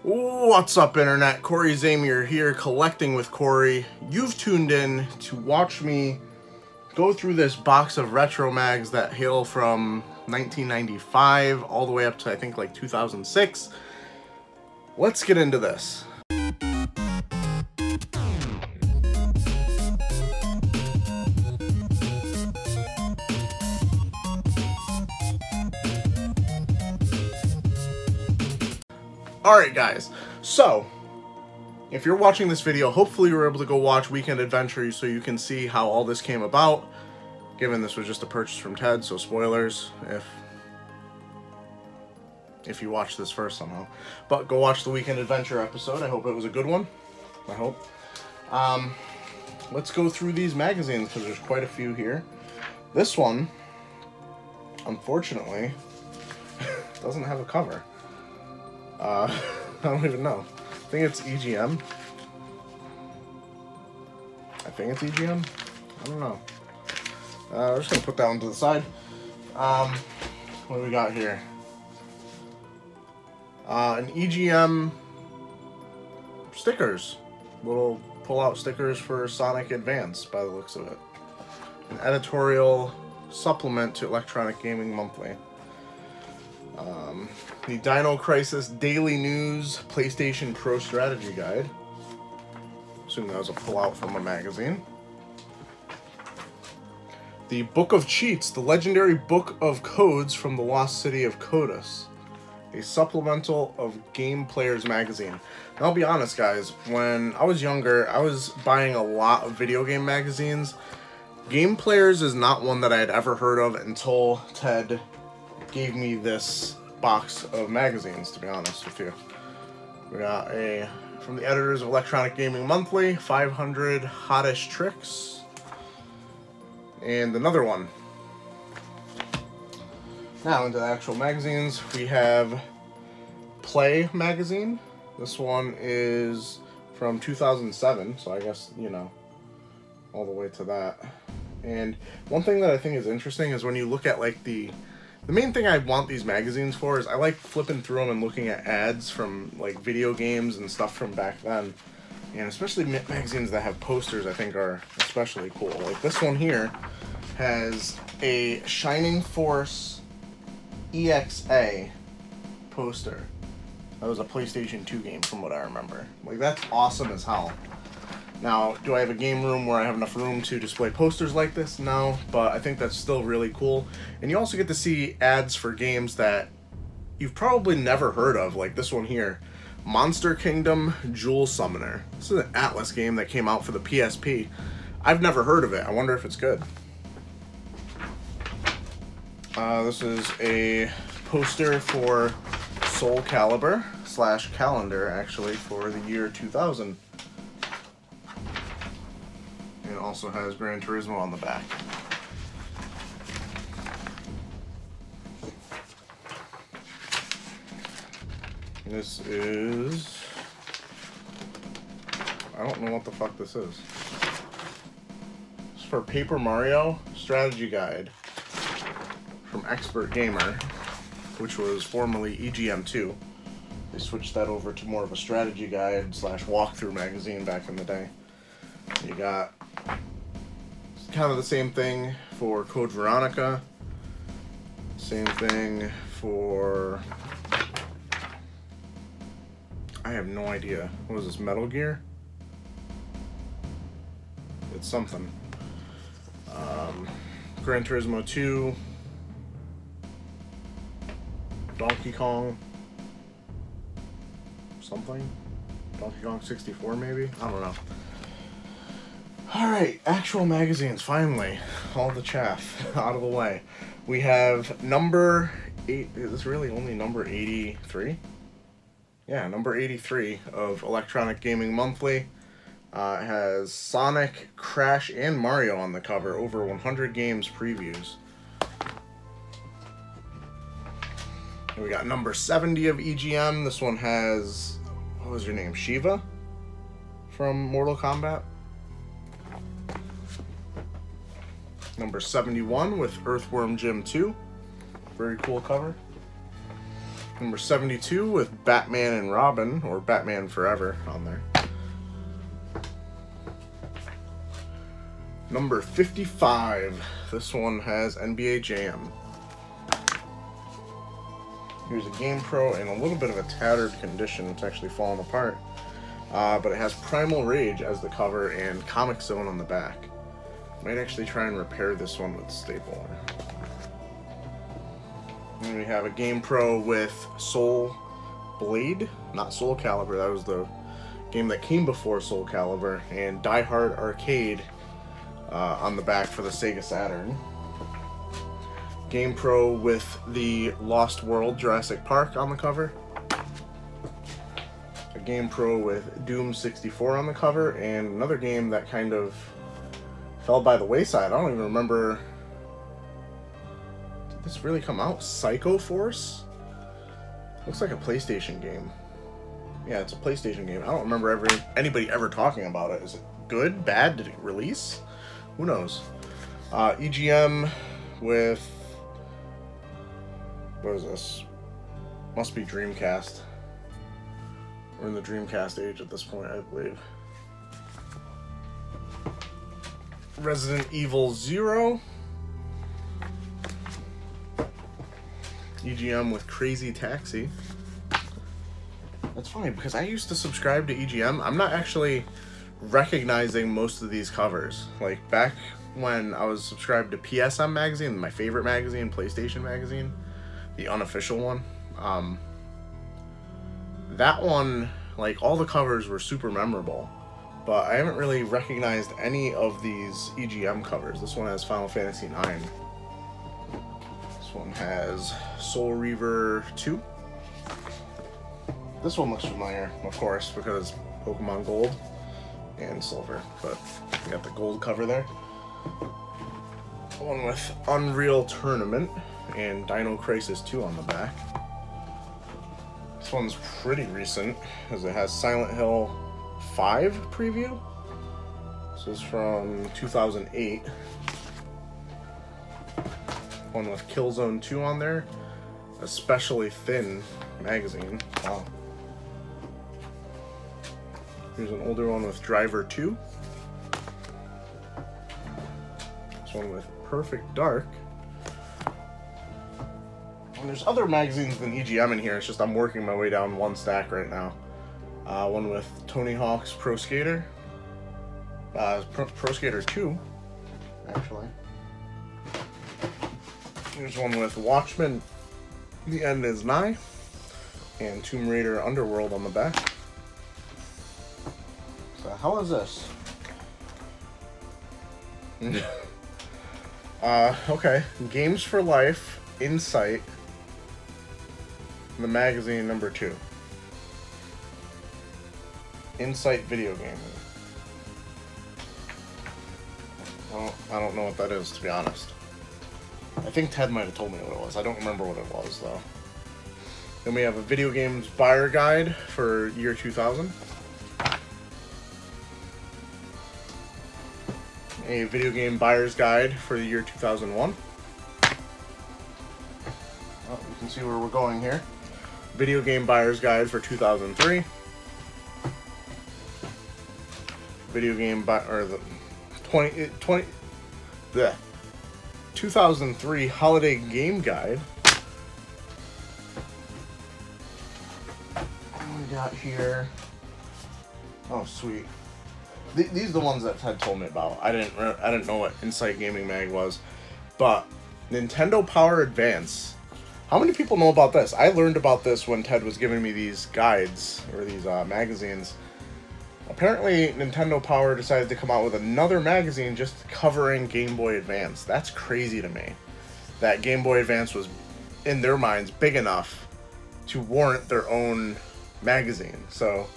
What's up, Internet? Cory Zamier here, collecting with Cory. You've tuned in to watch me go through this box of retro mags that hail from 1995 all the way up to, I think, like 2006. Let's get into this. Alright guys, so if you're watching this video, hopefully you were able to go watch Weekend Adventure so you can see how all this came about, given this was just a purchase from Ted, so spoilers if you watched this first somehow. But go watch the Weekend Adventure episode. I hope it was a good one. I hope. Let's go through these magazines because there's quite a few here. This one, unfortunately, doesn't have a cover. I don't even know. I think it's EGM. I don't know. We're just gonna put that one to the side. What do we got here? An EGM stickers. Little pull-out stickers for Sonic Advance, by the looks of it. An editorial supplement to Electronic Gaming Monthly. The Dino Crisis Daily News PlayStation Pro Strategy Guide. Assume that was a pull-out from a magazine. The Book of Cheats, the legendary Book of Codes from the Lost City of Codus. A supplemental of Game Players magazine. Now, I'll be honest, guys, when I was younger, I was buying a lot of video game magazines. Game Players is not one that I had ever heard of until Ted gave me this box of magazines, to be honest with you. We got from the editors of Electronic Gaming Monthly, 500 Hottest Tricks, and another one. Now into the actual magazines, we have Play magazine. This one is from 2007, so I guess, you know, all the way to that. And one thing that I think is interesting is when you look at like the main thing I want these magazines for is I like flipping through them and looking at ads from like video games and stuff from back then. And especially magazines that have posters I think are especially cool. Like this one here has a Shining Force EXA poster. That was a PlayStation 2 game from what I remember. Like that's awesome as hell. Now, do I have a game room where I have enough room to display posters like this? No, but I think that's still really cool. And you also get to see ads for games that you've probably never heard of, like this one here. Monster Kingdom Jewel Summoner. This is an Atlas game that came out for the PSP. I've never heard of it. I wonder if it's good. This is a poster for Soul Calibur / calendar, actually, for the year 2000. It also has Gran Turismo on the back. This is... I don't know what the fuck this is. It's for Paper Mario Strategy Guide from Expert Gamer, which was formerly EGM2. They switched that over to more of a strategy guide / walkthrough magazine back in the day. You got kind of the same thing for Code Veronica. Same thing for... I have no idea. What is this, Metal Gear? It's something. Gran Turismo 2. Donkey Kong. Something? Donkey Kong 64 maybe? I don't know. Alright, actual magazines, finally. All the chaff out of the way. We have number 8, is this really only number 83? Yeah, number 83 of Electronic Gaming Monthly. It has Sonic, Crash, and Mario on the cover, over 100 games previews. And we got number 70 of EGM. This one has, what was your name, Shiva? From Mortal Kombat. Number 71 with Earthworm Jim 2. Very cool cover. Number 72 with Batman and Robin, or Batman Forever on there. Number 55. This one has NBA Jam. Here's a Game Pro in a little bit of a tattered condition. It's actually falling apart. But it has Primal Rage as the cover and Comic Zone on the back. Might actually try and repair this one with stapler. And we have a Game Pro with Soul Blade, not Soul Calibur, that was the game that came before Soul Calibur, and Die Hard Arcade on the back for the Sega Saturn. Game Pro with the Lost World Jurassic Park on the cover. A Game Pro with Doom 64 on the cover, and another game that kind of fell by the wayside. I don't even remember. Did this really come out? Psycho Force? Looks like a PlayStation game. Yeah, it's a PlayStation game. I don't remember anybody ever talking about it. Is it good? Bad? Did it release? Who knows? EGM with... what is this? Must be Dreamcast. We're in the Dreamcast age at this point, I believe. Resident Evil 0. EGM with Crazy Taxi. That's funny because I used to subscribe to EGM. I'm not actually recognizing most of these covers. Like back when I was subscribed to PSM magazine, my favorite magazine, PlayStation magazine, the unofficial one. That one, like all the covers were super memorable. But I haven't really recognized any of these EGM covers. This one has Final Fantasy IX. This one has Soul Reaver 2. This one looks familiar, of course, because Pokemon Gold and Silver. But we got the gold cover there. One with Unreal Tournament and Dino Crisis 2 on the back. This one's pretty recent, as it has Silent Hill 5 preview. This is from 2008. One with Killzone 2 on there. Especially thin magazine. Wow. Here's an older one with Driver 2. This one with Perfect Dark. And there's other magazines than EGM in here. It's just I'm working my way down one stack right now. One with Tony Hawk's Pro Skater. Pro Skater 2, actually. Here's one with Watchmen, The End Is Nigh, and Tomb Raider Underworld on the back. So how is this? Okay. Games for Life, Insight, the magazine number 2. Insight Video Gaming. I don't know what that is, to be honest. I think Ted might have told me what it was. I don't remember what it was, though. Then we have a video games buyer guide for year 2000. A video game buyer's guide for the year 2001. Well, you can see where we're going here. Video game buyer's guide for 2003. Video game the 2003 holiday game guide. What we got here? Oh, sweet. These are the ones that Ted told me about. I didn't know what Insight Gaming Mag was, but Nintendo Power Advance. How many people know about this? I learned about this when Ted was giving me these guides or these magazines. Apparently, Nintendo Power decided to come out with another magazine just covering Game Boy Advance. That's crazy to me. That Game Boy Advance was, in their minds, big enough to warrant their own magazine. So,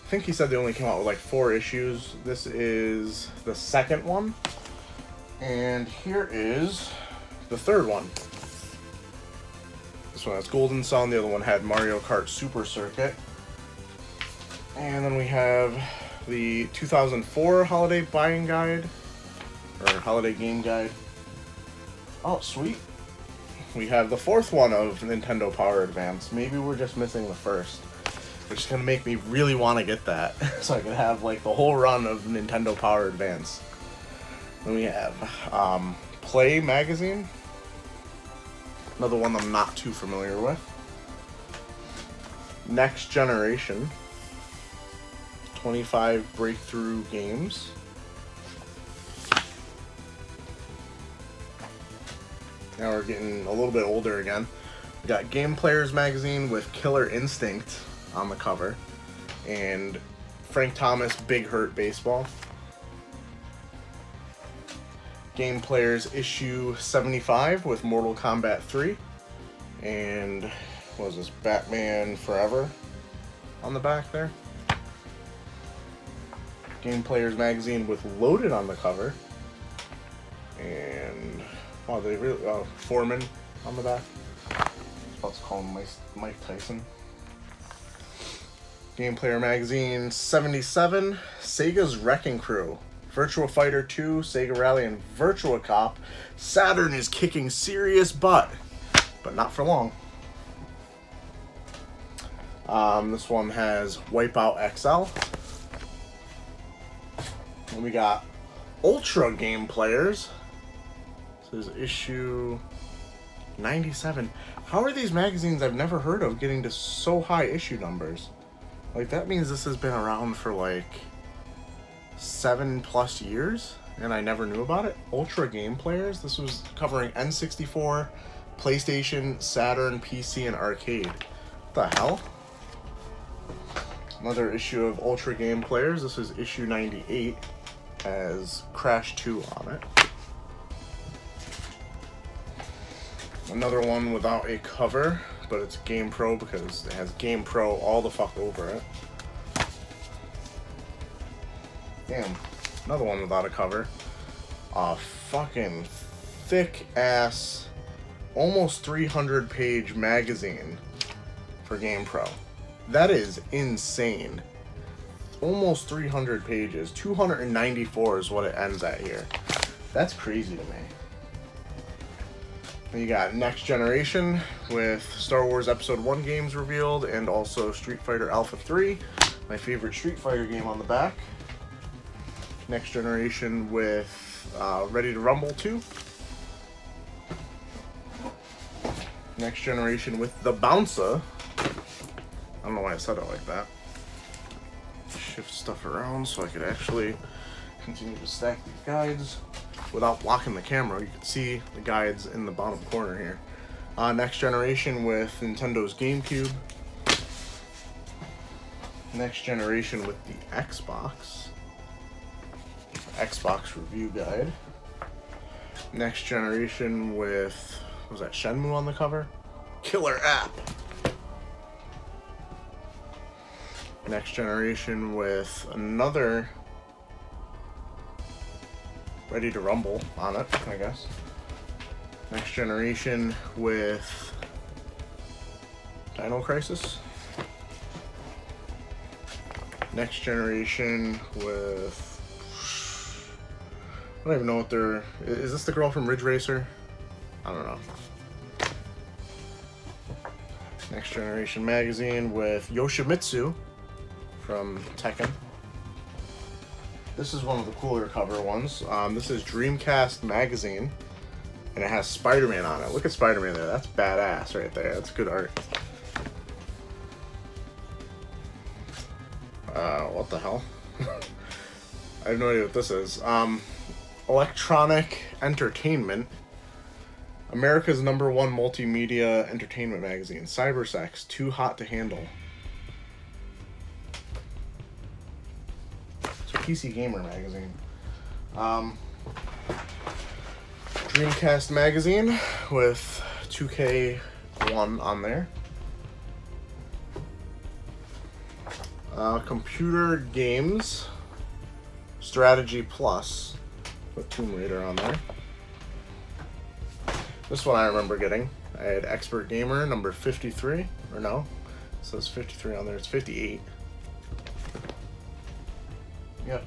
I think he said they only came out with like 4 issues. This is the second one. And here is the third one. This one has Golden Sun. The other one had Mario Kart Super Circuit. And then we have the 2004 holiday buying guide, or holiday game guide. Oh, sweet. we have the fourth one of Nintendo Power Advance. Maybe we're just missing the first, which is gonna make me really want to get that, so I can have like the whole run of Nintendo Power Advance. Then we have Play magazine, another one I'm not too familiar with. Next Generation, 25 breakthrough games. Now we're getting a little bit older again. We got Game Players magazine with Killer Instinct on the cover, and Frank Thomas Big Hurt Baseball. Game Players issue 75 with Mortal Kombat 3, and what was this, Batman Forever on the back there. Game Players magazine with Loaded on the cover, and wow, they really Foreman on the back. Let's call him Mike Tyson. Game Player magazine 77, Sega's Wrecking Crew, Virtua Fighter 2, Sega Rally, and Virtua Cop. Saturn is kicking serious butt, but not for long. This one has Wipeout XL. And we got Ultra Game Players. This is issue 97. How are these magazines I've never heard of getting to so high issue numbers? Like, that means this has been around for like 7+ years and I never knew about it. Ultra Game Players. This was covering N64, PlayStation, Saturn, PC, and arcade. What the hell? Another issue of Ultra Game Players. This is issue 98. Has Crash 2 on it. Another one without a cover, but it's Game Pro because it has Game Pro all the fuck over it. Damn, another one without a cover. A fucking thick ass, almost 300 page magazine for Game Pro. That is insane. Almost 300 pages. 294 is what it ends at here. That's crazy to me. Then you got Next Generation with Star Wars Episode 1 games revealed, and also Street Fighter Alpha 3, my favorite Street Fighter game, on the back. Next Generation with Ready to Rumble 2. Next Generation with The Bouncer. I don't know why I said it like that. Shift stuff around so I could actually continue to stack these guides without blocking the camera. You can see the guides in the bottom corner here. Next Generation with Nintendo's GameCube. Next Generation with the Xbox. Xbox review guide. Next Generation with, was that Shenmue on the cover? Killer app. Next Generation with another Ready to Rumble on it, I guess. Next Generation with Dino Crisis. Next Generation with, I don't even know what they're, is this the girl from Ridge Racer? I don't know. Next Generation magazine with Yoshimitsu from Tekken. This is one of the cooler cover ones. This is Dreamcast magazine, and it has Spider-Man on it. Look at Spider-Man there. That's badass right there. That's good art. What the hell? I have no idea what this is. Electronic Entertainment. America's #1 multimedia entertainment magazine. Cybersex, Too Hot to Handle. It's a PC Gamer magazine. Dreamcast magazine with 2K1 on there. Computer Games Strategy Plus with Tomb Raider on there. This one I remember getting. I had Expert Gamer number 53, or no, it says 53 on there, it's 58. Yep.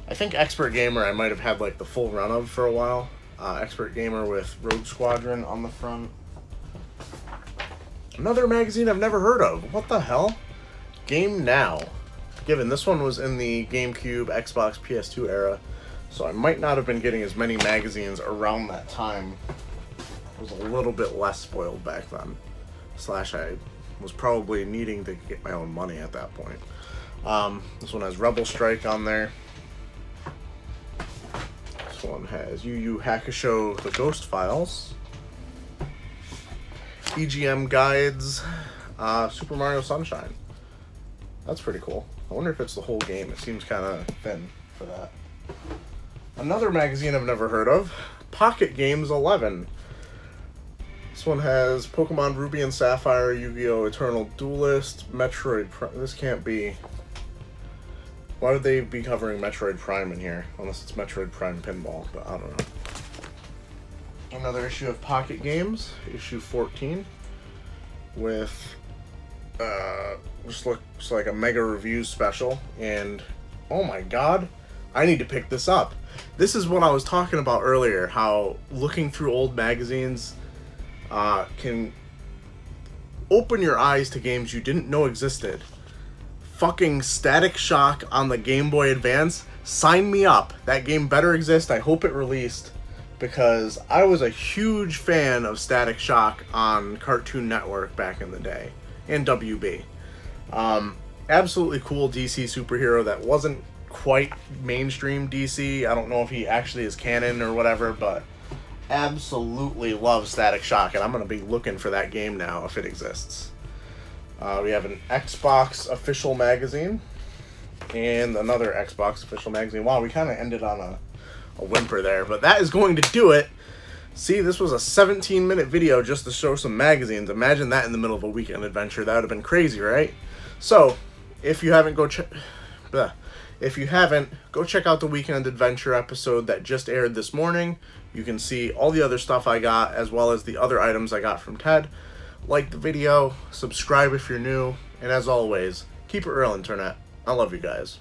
I think Expert Gamer I might have had like the full run of for a while. Expert Gamer with Rogue Squadron on the front. Another magazine I've never heard of. What the hell? Game Now. Given this one was in the GameCube, Xbox, PS2 era, so I might not have been getting as many magazines around that time. I was a little bit less spoiled back then. Slash, I was probably needing to get my own money at that point. This one has Rebel Strike on there. This one has Yu Yu Hakusho: The Ghost Files. EGM Guides, Super Mario Sunshine. That's pretty cool. I wonder if it's the whole game. It seems kind of thin for that. Another magazine I've never heard of, Pocket Games 11. This one has Pokemon Ruby and Sapphire, Yu-Gi-Oh! Eternal Duelist, Metroid Prime. This can't be... Why would they be covering Metroid Prime in here? Unless it's Metroid Prime Pinball, but I don't know. Another issue of Pocket Games, issue 14, with just looks like a mega review special, and oh my god, I need to pick this up. This is what I was talking about earlier, how looking through old magazines can open your eyes to games you didn't know existed. Fucking Static Shock on the Game Boy Advance, sign me up. That game better exist. I hope it released, because I was a huge fan of Static Shock on Cartoon Network back in the day, and WB. Absolutely cool DC superhero that wasn't quite mainstream DC. I don't know if he actually is canon or whatever, but absolutely love Static Shock, and I'm going to be looking for that game now if it exists. We have an Xbox official magazine, and another Xbox official magazine. Wow, we kind of ended on a whimper there, but that is going to do it. See, this was a 17-minute video just to show some magazines. Imagine that in the middle of a weekend adventure. That would have been crazy, right? So, if you haven't, go check out the Weekend Adventure episode that just aired this morning. You can see all the other stuff I got, as well as the other items I got from Ted. Like the video, subscribe if you're new, and as always, keep it real, Internet. I love you guys.